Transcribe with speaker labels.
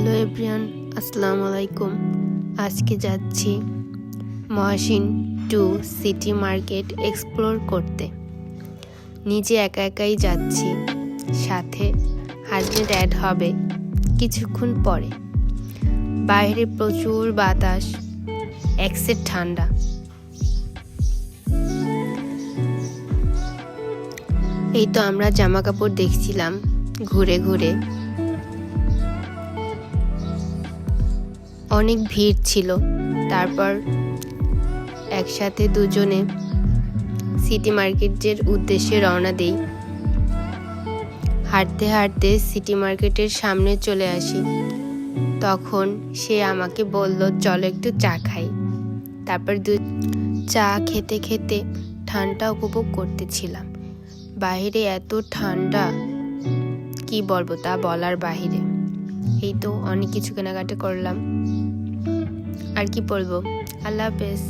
Speaker 1: Hello everyone, আসসালামু আলাইকুম। আজকে যাচ্ছি মহাসিন টু সিটি মার্কেট এক্সপ্লোর করতে। নিজে একা একাই যাচ্ছি, সাথে হাজবেন্ড অ্যাড হবে কিছুক্ষণ পরে। বাইরে প্রচুর বাতাস, একসেট ঠান্ডা। এই তো আমরা জামা কাপড় দেখছিলাম ঘুরে ঘুরে। অনেক ভিড় ছিল। তারপর একসাথে দুজনে সিটি মার্কেটের উদ্দেশ্যে রওনা দেই। হাঁটতে হাঁটতে সিটি মার্কেটের সামনে চলে আসি। তখন সে আমাকে বলল, চলো একটু চা খাই। তারপর চা খেতে খেতে ঠান্ডা উপভোগ করতেছিলাম। বাইরে এত ঠান্ডা, কি বলবো, তা বলার বাহিরে। এই তো অনেক কিছু কেনাকাটা করলাম। আর কি বলবো, আল্লাহ হাফেজ।